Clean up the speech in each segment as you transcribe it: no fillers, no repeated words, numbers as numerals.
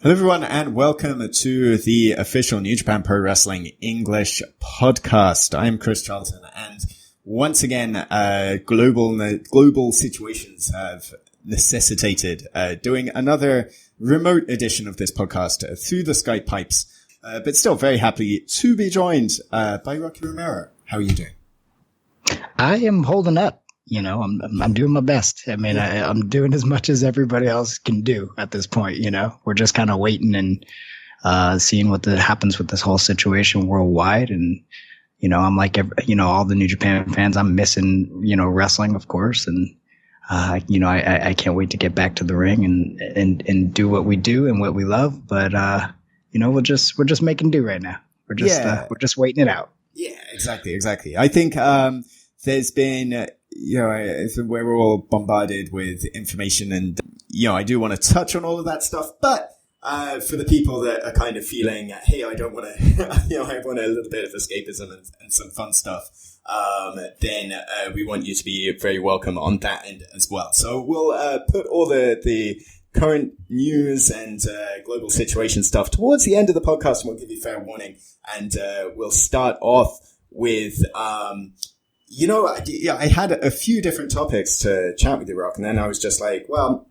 Hello everyone and welcome to the official New Japan Pro Wrestling English podcast. I'm Chris Charlton and once again, global situations have necessitated doing another remote edition of this podcast through the Skype pipes, but still very happy to be joined by Rocky Romero. How are you doing? I am holding up. You know, I'm doing my best. I mean, I'm doing as much as everybody else can do at this point. You know, we're just kind of waiting and seeing what happens with this whole situation worldwide. And you know, I'm like, all the New Japan fans. I'm missing, wrestling, of course, and I can't wait to get back to the ring and do what we do and what we love. But we're just making do right now. We're just waiting it out. Yeah, exactly. I think there's been. We're all bombarded with information and, I do want to touch on all of that stuff, but, for the people that are kind of feeling, hey, I don't want to, I want a little bit of escapism and some fun stuff, then, we want you to be very welcome on that end as well. So we'll, put all the current news and, global situation stuff towards the end of the podcast, and we'll give you fair warning, and, we'll start off with, I had a few different topics to chat with you, Rock, and then I was just like, well,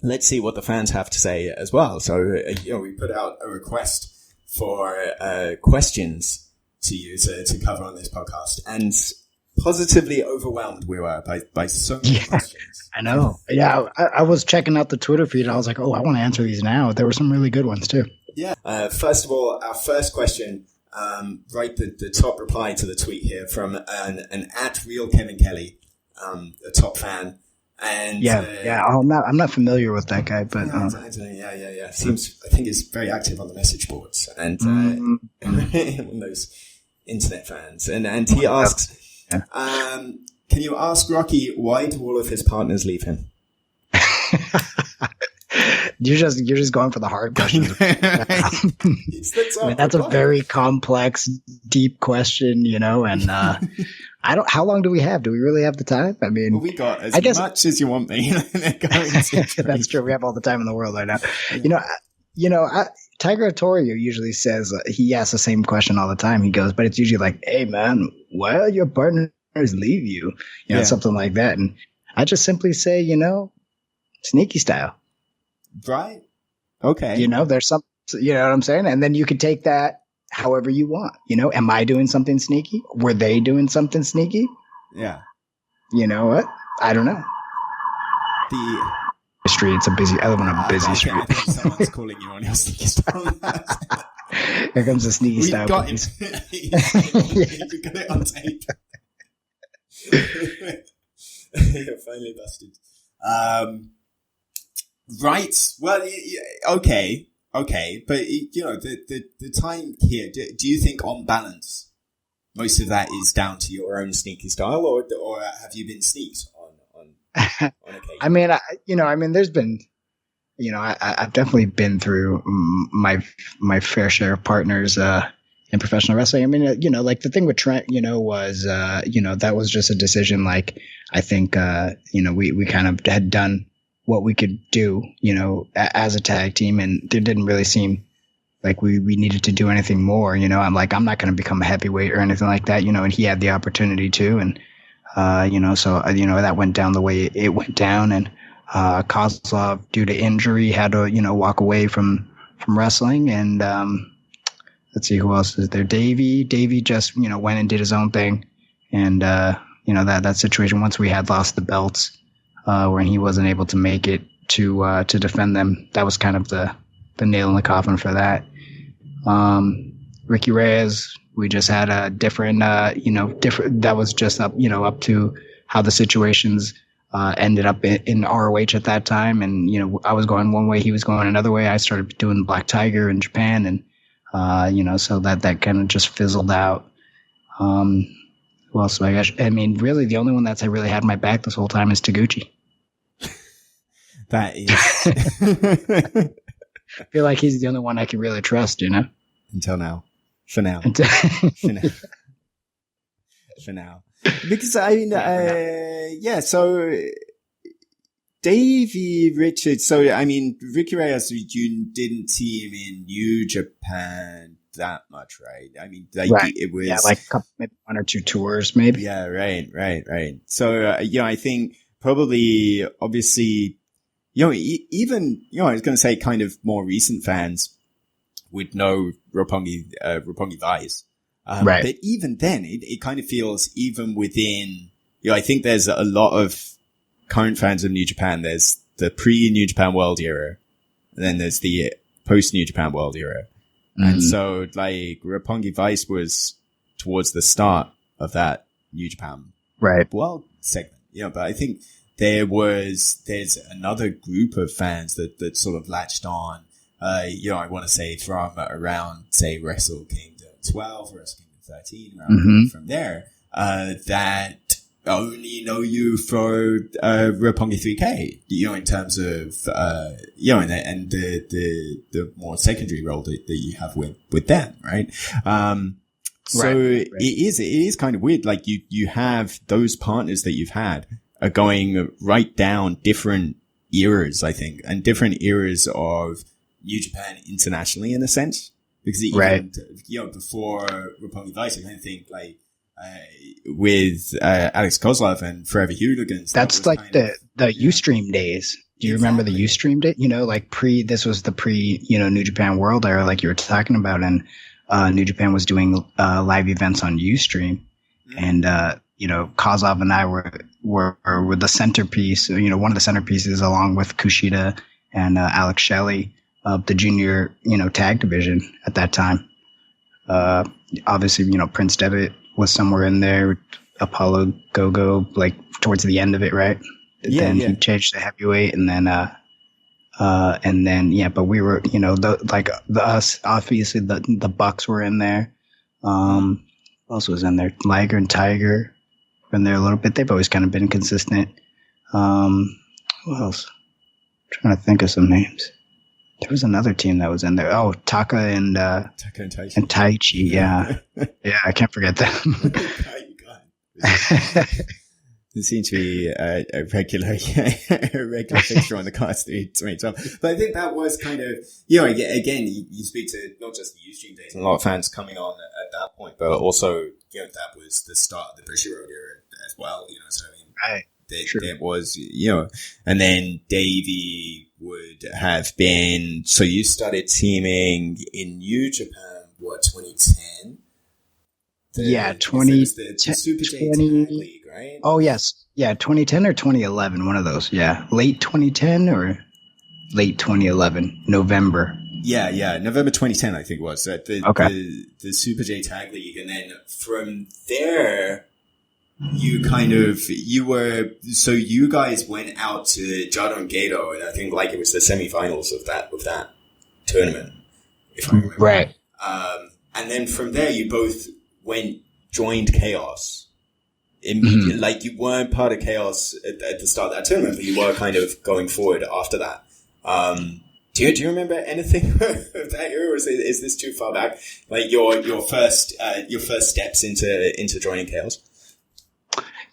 let's see what the fans have to say as well. So, we put out a request for questions to you to cover on this podcast, and positively overwhelmed we were by so many questions. I know. Yeah, I was checking out the Twitter feed, and I was like, oh, I want to answer these now. There were some really good ones, too. Yeah. First of all, our first question... the top reply to the tweet here from an @real Kevin Kelly, a top fan, and I'm not familiar with that guy, but I don't know, yeah. I think he's very active on the message boards and on those internet fans, and he asks, can you ask Rocky why do all of his partners leave him? You're just going for the hard questions. That's a very complex, deep question, and how long do we have? Do we really have the time? I mean, we got as much as you want me. That's true. We have all the time in the world right now. Tiger Torrio usually says he asks the same question all the time. He goes, but it's usually like, "Hey man, why are your partners leave you?" Something like that. And I just simply say, sneaky style. Right. Okay. There's some, you know what I'm saying? And then you could take that however you want. Am I doing something sneaky? Were they doing something sneaky? Yeah. You know what? I don't know. The street. It's a busy. I live on a busy street. I think someone's calling you on your sneaky style. Here comes the sneaky style. Got him. You got it on tape. You're finally busted. Right. Well, okay. But, the time here, do you think on balance, most of that is down to your own sneaky style or have you been sneaked on occasion? I mean, there's been, I've definitely been through my fair share of partners, in professional wrestling. I mean, like the thing with Trent, was, that was just a decision. Like, I think, we kind of had done what we could do, as a tag team. And there didn't really seem like we needed to do anything more. I'm not going to become a heavyweight or anything like that, and he had the opportunity to. And, so, that went down the way it went down. And Kozlov, due to injury, had to, walk away from wrestling. And let's see, who else is there? Davey just, went and did his own thing. And, that situation, once we had lost the belts, when he wasn't able to make it to defend them. That was kind of the nail in the coffin for that. Ricky Reyes, we just had a different, that was just up to how the situations ended up in ROH at that time. And, I was going one way, he was going another way. I started doing Black Tiger in Japan and, so that kind of just fizzled out. Well, so really the only one that's really had my back this whole time is Taguchi. That is. I feel like he's the only one I can really trust, Until now. For now. For now. Because, so Davey Richards. So, I mean, Ricky Reyes, you didn't see him in New Japan that much, right? I mean, like, right. it was... Yeah, like maybe 1 or 2 tours, maybe. Yeah, right. So, I think probably, obviously, even, I was going to say kind of more recent fans would know Roppongi Vice. Right. But even then, it kind of feels even within, I think there's a lot of current fans of New Japan. There's the pre-New Japan World era, and then there's the post-New Japan World era. And so, like, Roppongi Vice was towards the start of that New Japan World segment. But I think there's another group of fans that sort of latched on, I want to say from around, say, Wrestle Kingdom 12, Wrestle Kingdom 13, around from there, that only know you for Roppongi 3K, in terms of and the more secondary role that you have with them, right? So right. It is kind of weird. Like you have those partners that you've had are going right down different eras, I think, and different eras of New Japan internationally in a sense, because even before Roppongi Vice, I kind of think like. With Alex Kozlov and Forever Hooligans. That's like the Ustream days. Do you remember the Ustream day? Like this was the New Japan World era, like you were talking about, and New Japan was doing live events on Ustream, and Kozlov and I were the centerpiece. One of the centerpieces, along with Kushida and Alex Shelley of the junior tag division at that time. Obviously, Prince Devitt was somewhere in there. Apollo Gogo, like towards the end of it, right? Then he changed to heavyweight, and then but we were, us, obviously the Bucks were in there. Who else was in there? Liger and Tiger were in there a little bit. They've always kind of been consistent. Who else? I'm trying to think of some names. There was another team that was in there. Oh, Taka and Taichi. And Taichi, yeah. Yeah, I can't forget them. It seems to be a regular fixture on the cards to 2012. But I think that was kind of, again, you speak to not just the Ustream days and a lot of fans coming on at that point, but also, that was the start of the Bushiroad era as well, so I mean, right. There was, and then Davey would have been, so you started teaming in New Japan, 2010? The Super J Tag League, right? Oh, yes. Yeah, 2010 or 2011, one of those. Yeah, late 2010 or late 2011, November. Yeah, November 2010, I think it was. The Super J Tag League, and then from there... You guys went out to Jado and Gato, and I think like it was the semifinals of that tournament, if I remember. Right. And then from there, you both joined Chaos immediately. Like you weren't part of Chaos at the start of that tournament, but you were kind of going forward after that. Do you remember anything of that era, or is this too far back? Like your first steps into joining Chaos?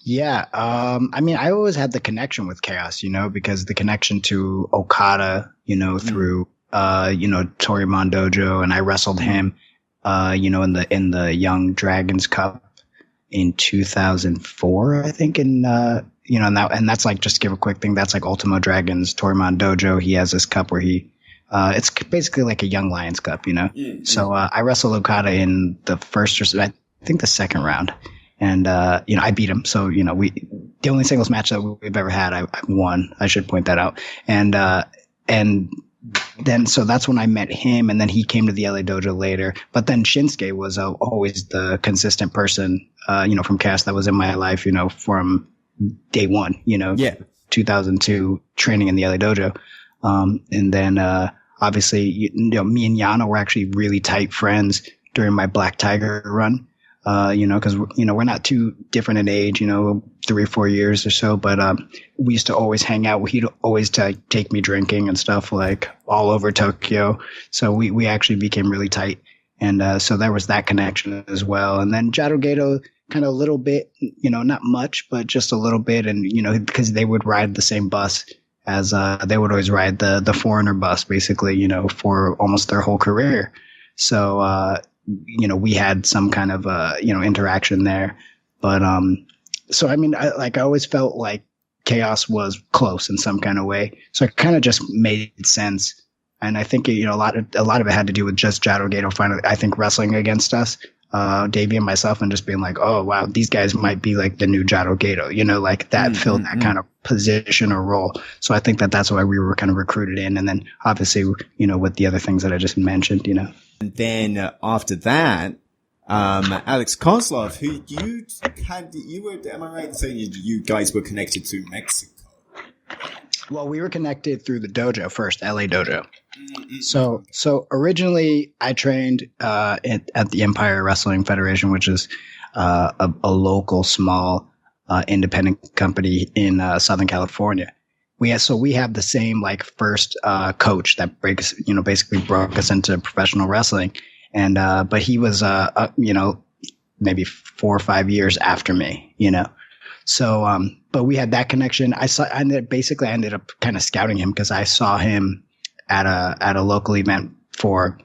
Yeah. I mean, I always had the connection with Chaos, because the connection to Okada, through, Toryumon Dojo, and I wrestled him, in the Young Dragons Cup in 2004, I think. And that's like, just to give a quick thing, that's like Ultimo Dragon's Toryumon Dojo. He has this cup where it's basically like a Young Lions Cup, So, I wrestled Okada in the first, or I think the second round. And, I beat him. So, the only singles match that we've ever had, I won. I should point that out. And then, so that's when I met him. And then he came to the LA Dojo later. But then Shinsuke was always the consistent person, from Chaos that was in my life, from day one, 2002 training in the LA Dojo. And then, obviously, me and Yano were actually really tight friends during my Black Tiger run. Because we're not too different in age, 3 or 4 years or so, but we used to always hang out. He'd always take me drinking and stuff, like all over Tokyo. So we actually became really tight, and so there was that connection as well. And then Jado Gato, kind of a little bit, not much, but just a little bit, and because they would ride the same bus as they would always ride the foreigner bus, basically, for almost their whole career. So we had some kind of interaction there. But so I mean, I always felt like Chaos was close in some kind of way. So it kind of just made sense. And I think a lot of it had to do with just Jado Gato finally, I think, wrestling against us, Davey and myself, and just being like, oh wow, these guys might be like the new Jado Gato, like that filled that kind of position or role. So I think that's why we were kind of recruited in, and then obviously with the other things that I just mentioned, And then after that, Alex Kozlov, who am I right in saying you guys were connected to Mexico? Well, we were connected through the dojo first, LA Dojo. So originally I trained at the Empire Wrestling Federation, which is a local small independent company in Southern California. We have the same first coach that basically broke us into professional wrestling, and but he was maybe 4 or 5 years after me, So, but we had that connection. I ended up kind of scouting him because I saw him at a local event for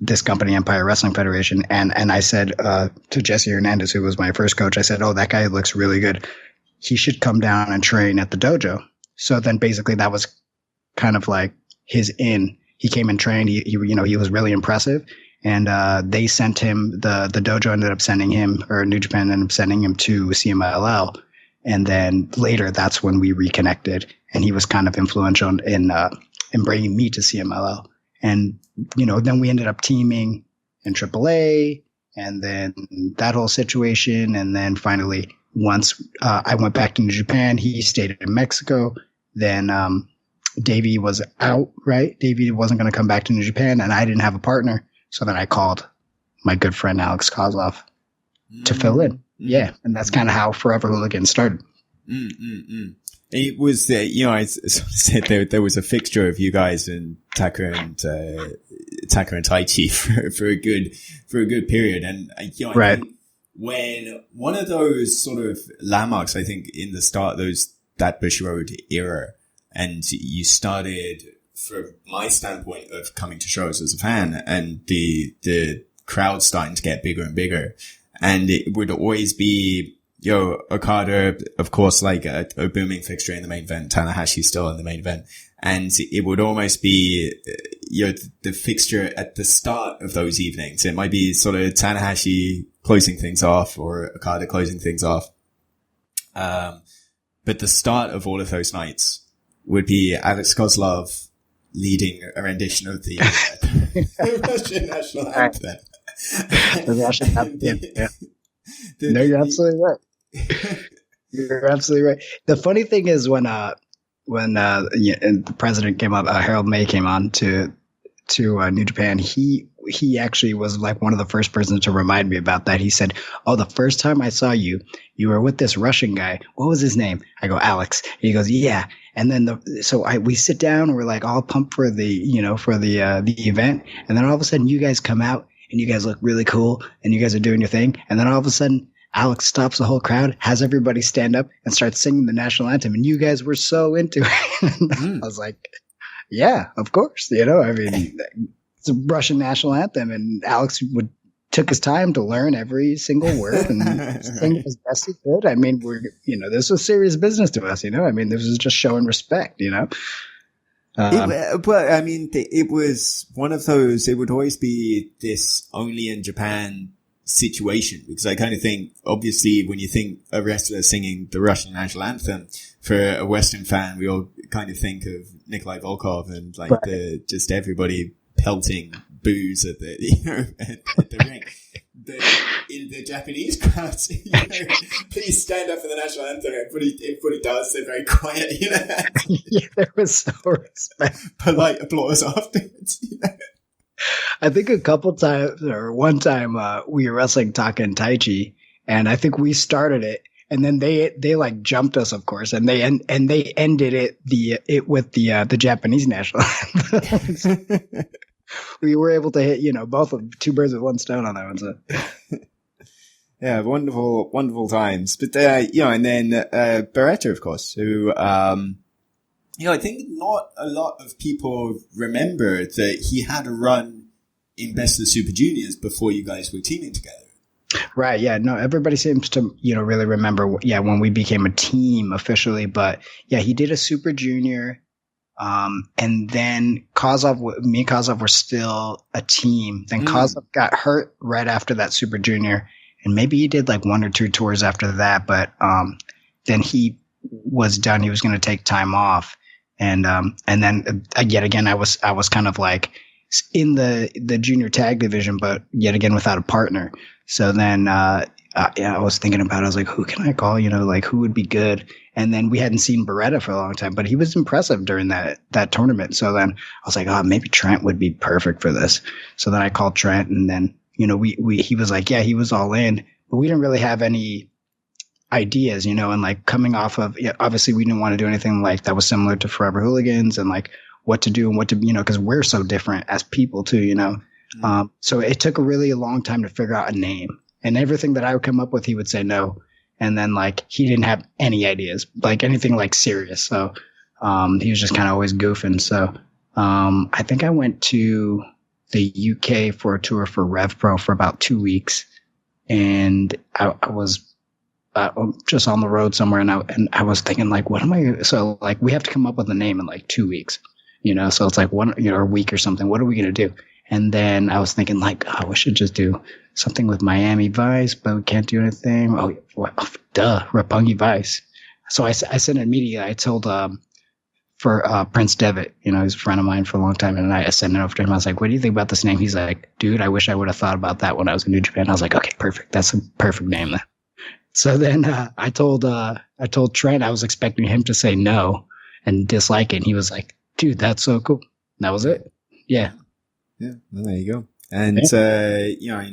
this company, Empire Wrestling Federation, and I said to Jesse Hernandez, who was my first coach, I said, "Oh, that guy looks really good. He should come down and train at the dojo." So then basically that was kind of like his in. He came and trained. He was really impressive. And they sent him, the dojo ended up sending him, or New Japan ended up sending him to CMLL. And then later, that's when we reconnected. And he was kind of influential in bringing me to CMLL. And, then we ended up teaming in AAA, and then that whole situation. And then finally, once I went back to New Japan, he stayed in Mexico. Then Davey was out, right? Davey wasn't going to come back to New Japan, and I didn't have a partner. So then I called my good friend Alex Kozlov to fill in. Yeah. And that's kind of how Forever Hooligan started. It was, I said there was a fixture of you guys and Taka and Taichi for a good period. And, I think when one of those sort of landmarks, I think in the start, that Bush Road era, and you started, from my standpoint of coming to shows as a fan, and the crowd starting to get bigger and bigger, and it would always be, Okada, of course, like a booming fixture in the main event, Tanahashi still in the main event, and it would almost be, the fixture at the start of those evenings. It might be sort of Tanahashi closing things off or Okada closing things off. But the start of all of those nights would be Alex Kozlov leading a rendition of the Russian national anthem. The Russian anthem, yeah. No, you're absolutely right. You're absolutely right. The funny thing is when the president came up, Harold May came on to New Japan, he actually was like one of the first persons to remind me about that. He said, "Oh, the first time I saw you, you were with this Russian guy. What was his name?" I go, "Alex." And he goes, "Yeah." And then we sit down and we're like all pumped for the event. And then all of a sudden you guys come out and you guys look really cool and you guys are doing your thing. And then all of a sudden Alex stops the whole crowd, has everybody stand up and start singing the national anthem. And you guys were so into it. I was like, yeah, of course. I mean, it's a Russian national anthem, and Alex took his time to learn every single word and sing as best he could. I mean, this was serious business to us, I mean, this was just showing respect, But I mean, it was one of those, it would always be this only in Japan situation, because I kind of think, obviously, when you think a wrestler singing the Russian national anthem, for a Western fan, we all kind of think of Nikolai Volkov and just everybody pelting booze at the at the ring. In the Japanese crowds, please stand up for the national anthem. Everybody does. They're very quiet. Yeah, there was so respect. Polite applause afterwards. I think a couple times, or one time, we were wrestling Taka and Taichi, and I think we started it. And then they like jumped us, of course, and they ended it with the Japanese national anthem. We were able to hit, both of two birds with one stone on that one. So. Yeah, wonderful times. But and then Beretta, of course, who I think not a lot of people remember that he had a run in Best of the Super Juniors before you guys were teaming together. Right. Yeah. No, everybody seems to, really remember, when we became a team officially. But yeah, he did a Super Junior. And then me and Kozlov were still a team. Then Kozlov got hurt right after that Super Junior. And maybe he did like 1 or 2 tours after that. But then he was done. He was going to take time off. And then yet again, I was kind of like in the junior tag division, but yet again without a partner. So then, I was thinking about it. I was like, who can I call? Like who would be good? And then we hadn't seen Beretta for a long time, but he was impressive during that tournament. So then I was like, maybe Trent would be perfect for this. So then I called Trent, and then, he was like, yeah, he was all in, but we didn't really have any ideas, and like coming off of, obviously we didn't want to do anything like that was similar to Forever Hooligans, and like what to do and what to, because we're so different as people too, so it took a really long time to figure out a name, and everything that I would come up with, he would say no. And then like, he didn't have any ideas, like anything like serious. So, he was just kind of always goofing. So, I think I went to the UK for a tour for Rev Pro for about 2 weeks, and I was just on the road somewhere, and I was thinking like, so like we have to come up with a name in like 2 weeks, so it's like a week or something. What are we going to do? And then I was thinking like, we should just do something with Miami Vice, but we can't do anything. Roppongi Vice. So I said immediately, I told, for Prince Devitt, he's a friend of mine for a long time, and I sent it over to him. I was like, what do you think about this name? He's like, dude, I wish I would have thought about that when I was in New Japan. I was like, okay, perfect. That's a perfect name then. So then I told Trent, I was expecting him to say no and dislike it. And he was like, dude, that's so cool. And that was it. Yeah. Yeah. Well, there you go. And,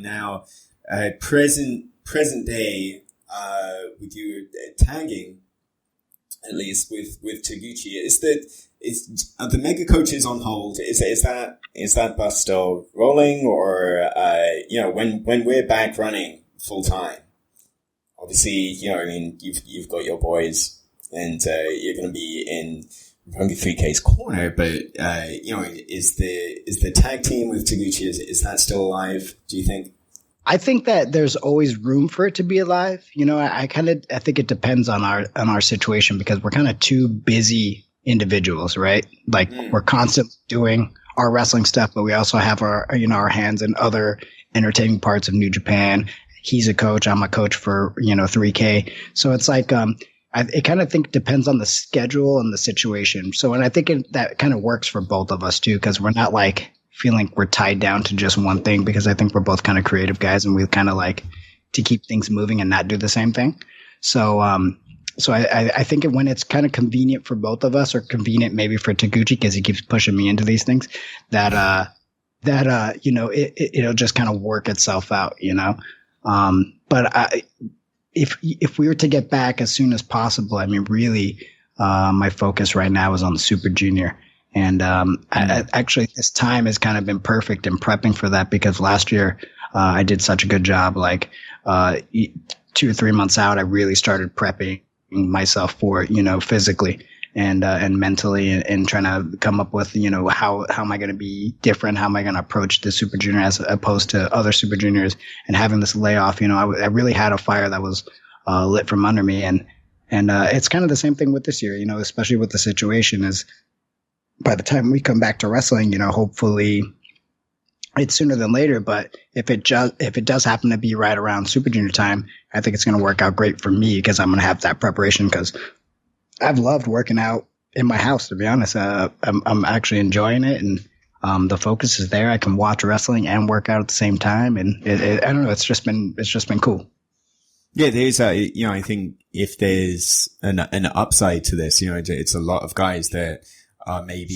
now, present day, with you tagging, at least with Taguchi, are the mega coaches on hold? Is that bus still rolling, or, when we're back running full time? Obviously, you've got your boys, and you're going to be in Roppongi 3K's corner. But is the tag team with Taguchi, is that still alive? Do you think? I think that there's always room for it to be alive. I think it depends on our situation, because we're kind of two busy individuals, right? Like we're constantly doing our wrestling stuff, but we also have our hands in other entertaining parts of New Japan. He's a coach. I'm a coach for, 3K. So it's like, I kind of think depends on the schedule and the situation. So, and I think that kind of works for both of us too, because we're not like feeling we're tied down to just one thing, because I think we're both kind of creative guys, and we kind of like to keep things moving and not do the same thing. So, I think when it's kind of convenient for both of us, or convenient maybe for Taguchi, because he keeps pushing me into these things, that it'll just kind of work itself out, But if we were to get back as soon as possible, I mean, really, my focus right now is on the Super Junior. And actually, this time has kind of been perfect in prepping for that, because last year I did such a good job. Like 2 or 3 months out, I really started prepping myself for it, physically and mentally, and trying to come up with, how am I going to be different? How am I going to approach the Super Junior as opposed to other Super Juniors? And having this layoff, I really had a fire that was lit from under me. And it's kind of the same thing with this year, especially with the situation is, by the time we come back to wrestling, hopefully it's sooner than later. But if it does happen to be right around Super Junior time, I think it's going to work out great for me, because I'm going to have that preparation, because I've loved working out in my house, to be honest. I'm actually enjoying it, and the focus is there. I can watch wrestling and work out at the same time, and I don't know. It's just been cool. Yeah, there's I think if there's an upside to this, it's a lot of guys that maybe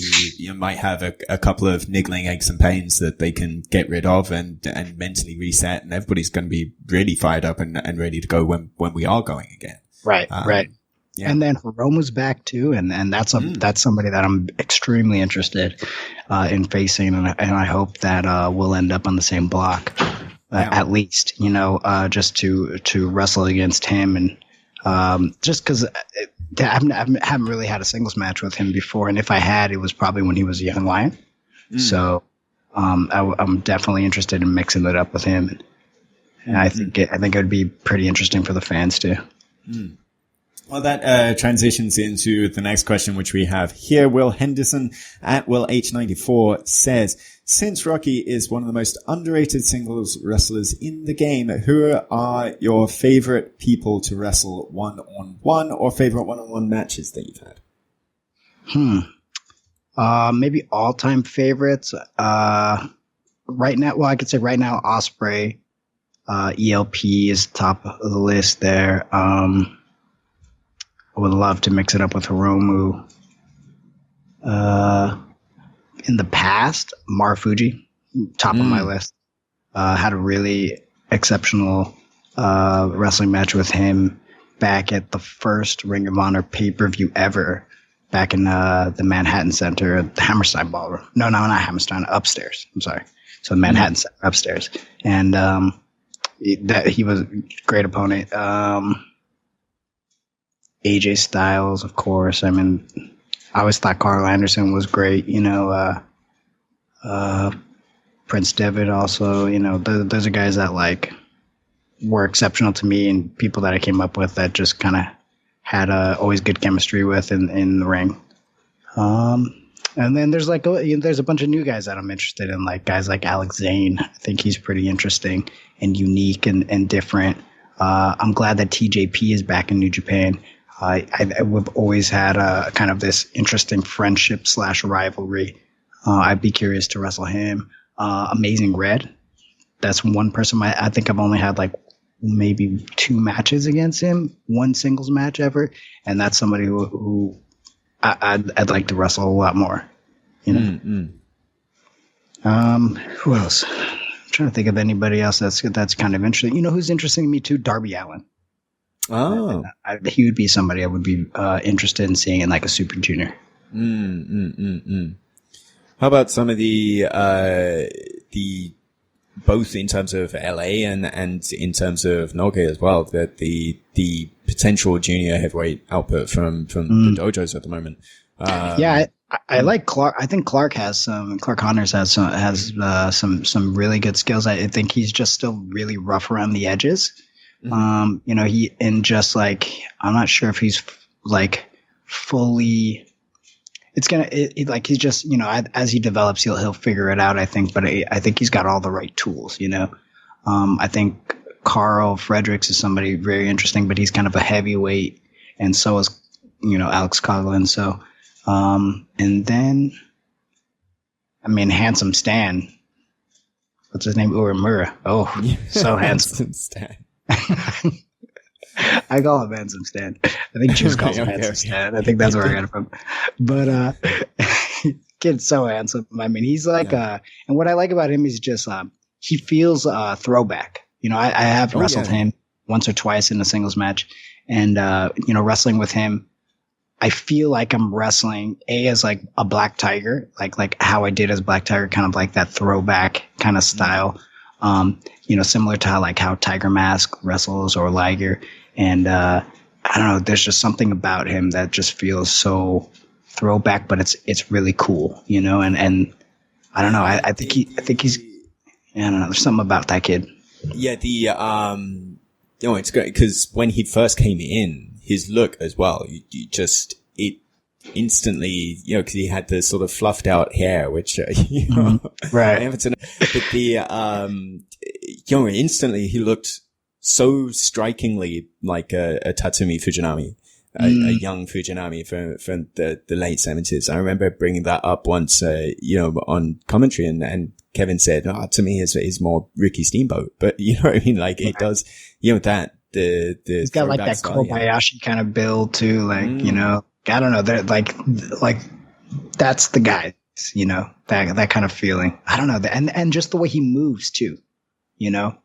might have a couple of niggling aches and pains that they can get rid of and mentally reset, and everybody's going to be really fired up and ready to go when we are going again. Right. Right. Yeah. And then Hiromu's back too, and that's somebody that I'm extremely interested in facing, and I hope that we'll end up on the same block, at least, just to wrestle against him, and Just because I haven't really had a singles match with him before, and if I had, it was probably when he was a young lion. So I'm definitely interested in mixing it up with him, and I think it would be pretty interesting for the fans too. Well, that transitions into the next question, which we have here. Will Henderson at Will H94 says, since Rocky is one of the most underrated singles wrestlers in the game, who are your favorite people to wrestle one-on-one or favorite one-on-one matches that you've had? Maybe all-time favorites. Right now, well, I could say right now, Ospreay, ELP is top of the list there. I would love to mix it up with Hiromu. In the past, Marufuji, top of my list. Had a really exceptional wrestling match with him back at the first Ring of Honor pay-per-view ever, back in the Manhattan Center, the Hammerstein Ballroom. No, not Hammerstein, upstairs. I'm sorry. So Manhattan Center, upstairs. And he was a great opponent. AJ Styles, of course. I mean, I always thought Carl Anderson was great. You know, Prince Devitt also. You know, those are guys that like were exceptional to me and people that I came up with that just kind of had always good chemistry with in the ring. And then there's there's a bunch of new guys that I'm interested in, like guys like Alex Zane. I think he's pretty interesting and unique and different. I'm glad that TJP is back in New Japan. We've always had a kind of this interesting friendship / rivalry. I'd be curious to wrestle him. Amazing Red. That's one person I think I've only had like maybe 2 matches against him, 1 singles match ever. And that's somebody who I'd like to wrestle a lot more, you know? Who else? I'm trying to think of anybody else that's kind of interesting. You know who's interesting to me too? Darby Allin. Oh, he would be somebody I would be interested in seeing in like a Super Junior. How about some of the both in terms of LA and in terms of Noge as well, that the potential junior heavyweight output from the dojos at the moment? I like Clark. I think Clark Connors has some really good skills. I think he's just still really rough around the edges. You know, I'm not sure if he's like fully, he's just, you know, as he develops, he'll figure it out, I think, but I think he's got all the right tools, you know. I think Carl Fredericks is somebody very interesting, but he's kind of a heavyweight, and so is, you know, Alex Coughlin. So, and then, I mean, Handsome Stan, what's his name? Uemura. Oh, so handsome. Stan. I call him Handsome Stan. I think Juice calls him Handsome Stan. I think that's where I got it from. But kid's so handsome. I mean, he's like, and what I like about him is just he feels throwback. You know, I have wrestled him once or twice in a singles match, and you know, wrestling with him, I feel like I'm wrestling as like a Black Tiger, like how I did as Black Tiger, kind of like that throwback kind of style. You know, similar to how Tiger Mask wrestles or Liger. And, I don't know, there's just something about him that just feels so throwback, but it's really cool, you know? And I don't know, I think he's, I don't know, there's something about that kid. Yeah. You know, it's great because when he first came in, his look as well, it instantly, you know, because he had the sort of fluffed out hair, which, you know, right. But you know, instantly he looked so strikingly like a Tatsumi Fujinami, a young Fujinami from the late 70s. I remember bringing that up once, you know, on commentary, and Kevin said, to me is more Ricky Steamboat. But you know what I mean? Like it does, you know, that he's got like that Kobayashi kind of build too, like, you know, I don't know, they're like that's the guy, you know, that kind of feeling. I don't know, and just the way he moves too, you know,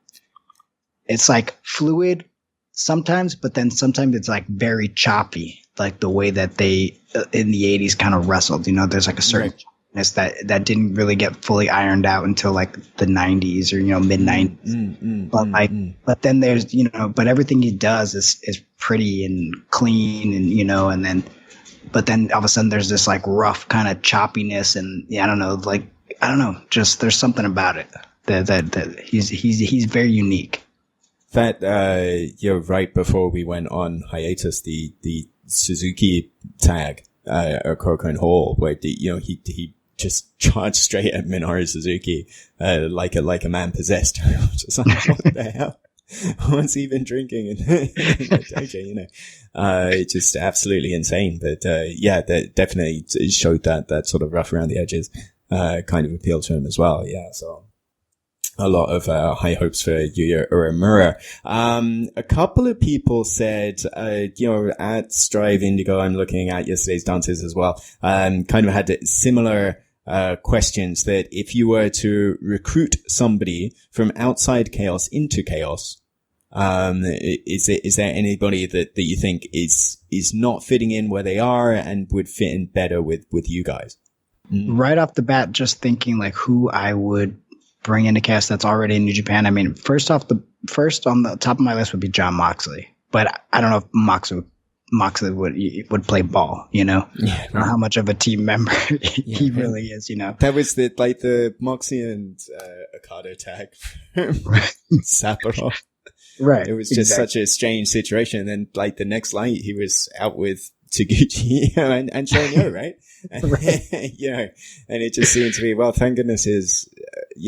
it's like fluid sometimes, but then sometimes it's like very choppy, like the way that they in the 80s kind of wrestled. You know, there's like a certain choppiness that didn't really get fully ironed out until like the 90s or, you know, mid 90s. But then there's, you know, but everything he does is pretty and clean and, and then, but then all of a sudden there's this like rough kind of choppiness and I don't know, just there's something about it that he's very unique. That, right before we went on hiatus, the Suzuki tag, at Korakuen Hall, where he just charged straight at Minoru Suzuki, like a man possessed. Just like, what the hell? What's he been drinking in the dojo, just absolutely insane. But, that definitely showed that sort of rough around the edges, kind of appeal to him as well. Yeah. So a lot of, high hopes for Yuya Uemura. A couple of people said, at Strive Indigo, I'm looking at yesterday's dances as well, kind of had similar, questions that if you were to recruit somebody from outside Chaos into Chaos, is there anybody that you think is not fitting in where they are and would fit in better with you guys? Right off the bat, just thinking like who I would bring into Chaos that's already in New Japan. I mean, first on the top of my list would be Jon Moxley, but I don't know if Moxley would play ball, Yeah, I don't know how much of a team member he really is, That was the Moxley and Okada tag Sapporo. Right. It was just such a strange situation. And then the next night he was out with Taguchi and Shonyo, right? Right. And it just seemed to be, well, thank goodness is,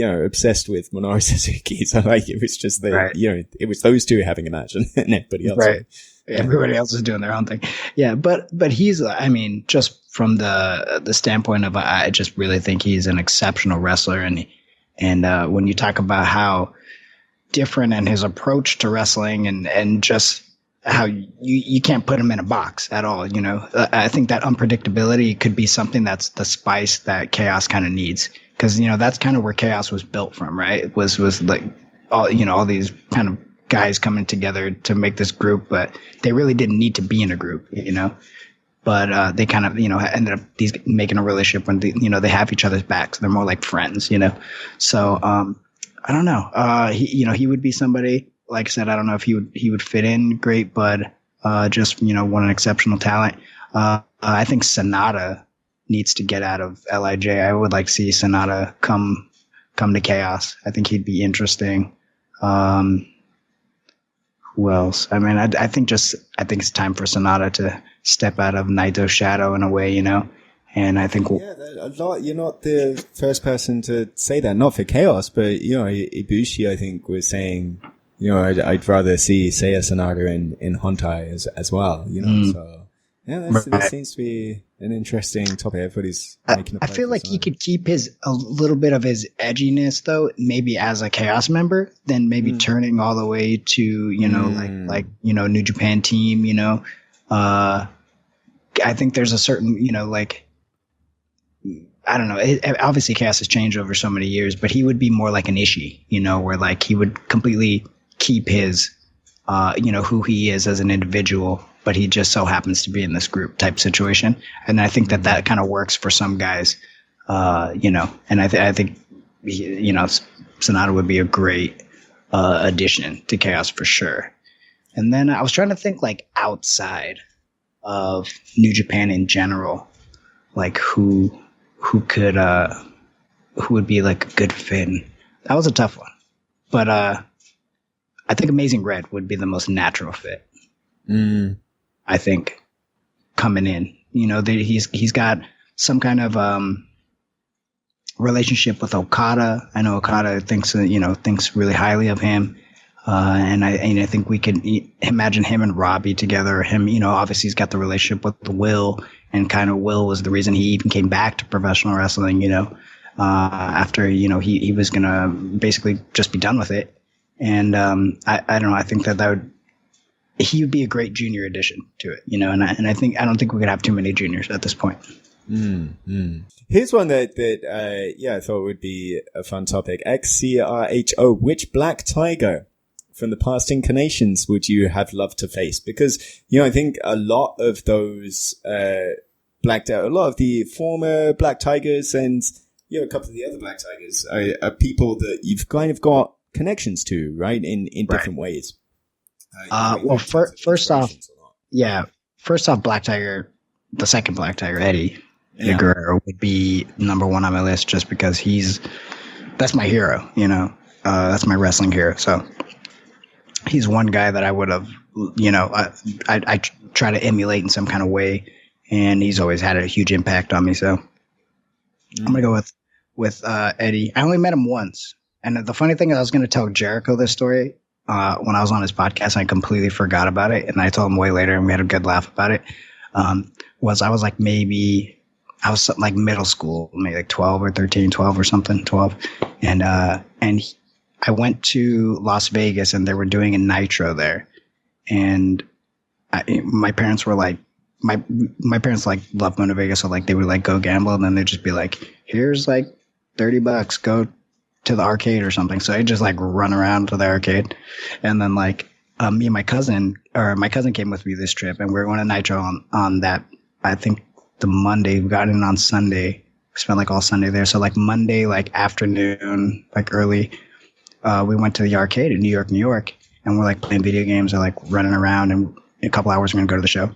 obsessed with Minoru Suzuki. So it was just it was those two having a match and everybody else. Right. Everybody else is doing their own thing. Yeah. But he's, I mean, just from the standpoint of, I just really think he's an exceptional wrestler. And when you talk about how different in his approach to wrestling and just how you can't put him in a box at all. I think that unpredictability could be something that's the spice that Chaos kind of needs. Cause that's kind of where Chaos was built from, right? It was like all these kind of guys coming together to make this group, but they really didn't need to be in a group, but they kind of, ended up making a relationship when they have each other's backs. They're more like friends, so, I don't know. He would be somebody, like I said, I don't know if he would fit in great, but, just, one exceptional talent. I think Sonata needs to get out of LIJ. I would like to see Sonata come to Chaos. I think he'd be interesting. Who else? I mean, I think it's time for Sonata to step out of Naito's shadow in a way, And I think a lot. You're not the first person to say that. Not for Chaos, but Ibushi, I think, was saying, I'd rather see Seiya Sanada in Hontai as well. So that seems to be an interesting topic. Everybody's making. I feel like he could keep a little bit of his edginess though, maybe as a Chaos member, then maybe turning all the way to New Japan team. I think there's a certain I don't know. Obviously, Chaos has changed over so many years, but he would be more like an Ishii, where he would completely keep his, who he is as an individual, but he just so happens to be in this group type situation. And I think that kind of works for some guys, and I think, Sonata would be a great addition to Chaos for sure. And then I was trying to think outside of New Japan in general, who would be a good fit. That was a tough one, but I think Amazing Red would be the most natural fit. I think coming in, he's got some kind of relationship with Okada. I know Okada thinks really highly of him. And I think we could imagine him and Robbie together. Him, obviously he's got the relationship with Will, and kind of Will was the reason he even came back to professional wrestling, after, he was going to basically just be done with it. And, I don't know. I think he would be a great junior addition to it, and I don't think we could have too many juniors at this point. Here's one that I thought would be a fun topic. XCRHO, which Black Tiger from the past incarnations would you have loved to face? Because, I think a lot of those, a lot of the former Black Tigers and, a couple of the other Black Tigers are people that you've kind of got connections to, right? In different ways. Well, first off, yeah, first off, Black Tiger, the second Black Tiger, Eddie Guerrero would be number one on my list just because that's my hero, that's my wrestling hero. So he's one guy that I would have, I try to emulate in some kind of way, and he's always had a huge impact on me. So I'm gonna go with Eddie. I only met him once, and the funny thing is, I was gonna tell Jericho this story when I was on his podcast, and I completely forgot about it, and I told him way later, and we had a good laugh about it. I was like middle school, maybe like 12 or 13, 12 or something, 12, and I went to Las Vegas, and they were doing a Nitro there, and my parents were like, my parents like love going to Vegas, so like they would like go gamble, and then they'd just be like, here's like $30, go to the arcade or something. So I just like run around to the arcade, and then like me and my cousin came with me this trip, and we were going to Nitro on that, I think the Monday. We got in on Sunday. We spent like all Sunday there. So like Monday, like afternoon, like early, we went to the arcade in New York, and we're like playing video games or like running around, and in a couple hours we're going to go to the show.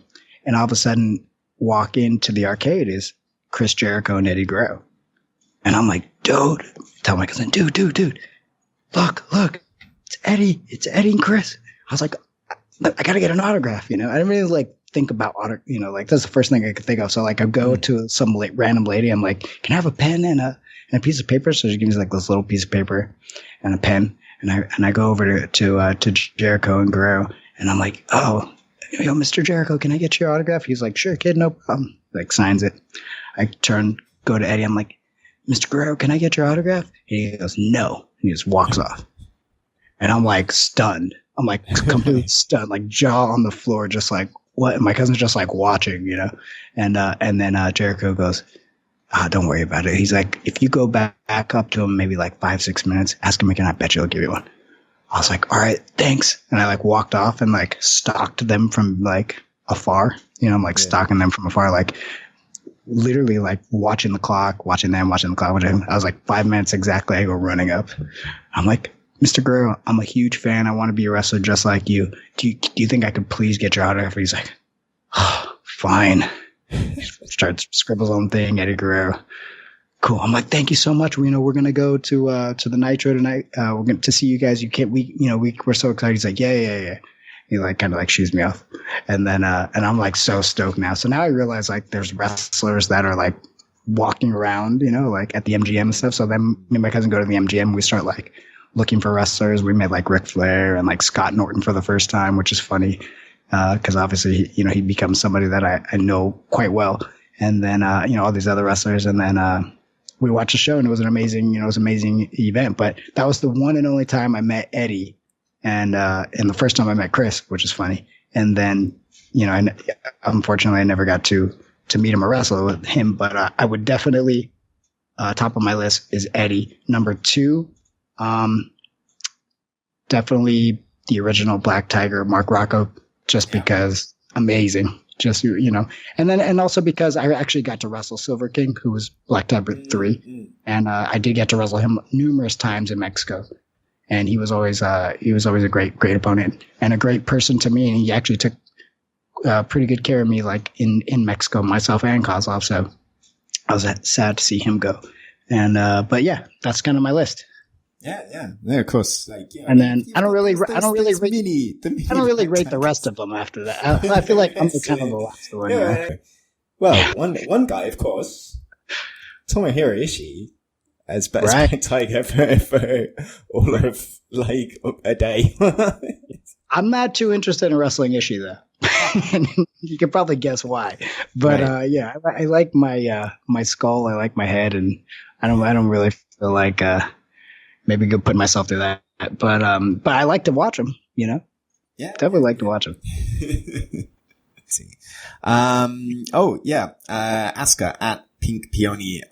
And all of a sudden walk into the arcade is Chris Jericho and Eddie Guerrero. And I'm like, dude, tell my cousin, dude, look, it's Eddie and Chris. I was like, I got to get an autograph, I didn't really like think about like that's the first thing I could think of. So like I go to some random lady. I'm like, can I have a pen and a piece of paper? So she gives me like this little piece of paper and a pen. And I go over to Jericho and Guerrero, and I'm like, oh, yo, Mr. Jericho, can I get your autograph? He's like, sure, kid, no problem. Like signs it. I go to Eddie. I'm like, Mr. Guerrero, can I get your autograph? And he goes, no. And he just walks off. And I'm like stunned. I'm like completely stunned, like jaw on the floor, just like, what? And my cousin's just like watching, And then Jericho goes, don't worry about it. He's like, if you go back up to him maybe like 5-6 minutes, ask him again, I bet you he'll give you one. I was like, all right, thanks. And I like walked off and like stalked them from like afar. I'm like stalking them from afar, like literally like watching the clock, watching them, watching the clock, watching him. I was like 5 minutes exactly. I go running up. I'm like, Mr. Guerrero, I'm a huge fan. I want to be a wrestler just like you. Do you think I could please get your autograph? He's like, oh, fine. Starts scribbles on thing, Eddie Guerrero. Cool. I'm like, thank you so much. We're going to go to the Nitro tonight. We're going to see you guys. We're so excited. He's like, yeah. He like kind of like shoos me off. And then, and I'm like so stoked now. So now I realize like there's wrestlers that are like walking around, like at the MGM and stuff. So then me and my cousin go to the MGM. We start like looking for wrestlers. We met like Ric Flair and like Scott Norton for the first time, which is funny. Cause obviously, he becomes somebody that I know quite well. And then, all these other wrestlers. And then, we watched a show, and it was an amazing event. But that was the one and only time I met Eddie, and the first time I met Chris, which is funny. And then, unfortunately, I never got to meet him or wrestle with him. But I would definitely top of my list is Eddie. Number 2, definitely the original Black Tiger, Mark Rocco, just because amazing. Just, and also because I actually got to wrestle Silver King, who was Black Tiger 3. And, I did get to wrestle him numerous times in Mexico. And he was always a great opponent and a great person to me. And he actually took, pretty good care of me, like in Mexico, myself and Kozlov. So I was sad to see him go. And, but yeah, that's kind of my list. Yeah, of course. Like, and then I don't really rate the rest of them after that. I feel like I'm kind of the last one. Yeah. Well, one guy, of course, Tomohiro Ishii, as Black Tiger for all of like a day. I'm not too interested in wrestling Ishii though. You can probably guess why. But right. I like my skull. I like my head, and I don't really feel like maybe go put myself through that. But I like to watch them, Yeah. Definitely like to watch them. Let's see. Asuka at Pink Peony,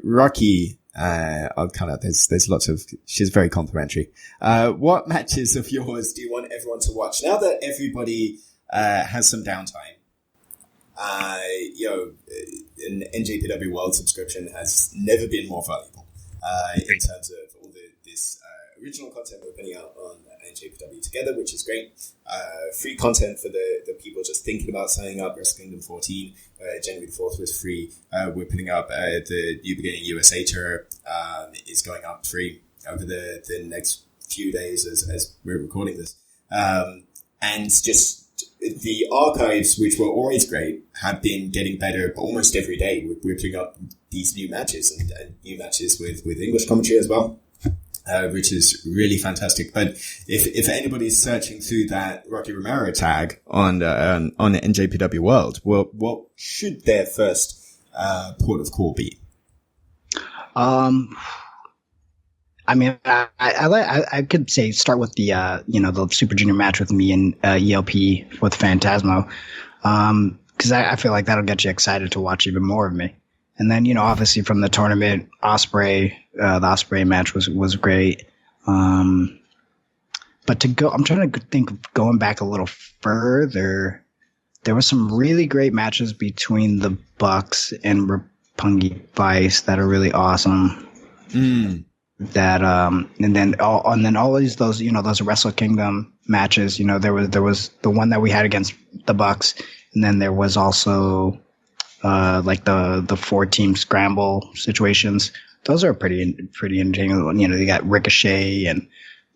Rocky, there's lots of, she's very complimentary. What matches of yours do you want everyone to watch? Now that everybody, has some downtime, an NJPW World subscription has never been more valuable, in terms of all this original content we're putting out on NJPW together, which is great. Free content for the people just thinking about signing up. Wrestle Kingdom 14, January the 4th was free. We're putting up the New Beginning USA tour is going up free over the next few days as we're recording this. And just the archives, which were always great, have been getting better almost every day. We're putting up these new matches and new matches with English commentary as well. Which is really fantastic. But if anybody's searching through that Rocky Romero tag on NJPW World, well, what should their first port of call be? I mean, I could say start with the the Super Junior match with me and ELP with Phantasmo, because I feel like that'll get you excited to watch even more of me. And then, obviously from the tournament, the Osprey match was great. But I'm trying to think of going back a little further. There were some really great matches between the Bucks and Roppongi Vice that are really awesome. That and then all these those Wrestle Kingdom matches. There was the one that we had against the Bucks, and then there was also like the 4-team scramble situations. Those are pretty entertaining. You got Ricochet and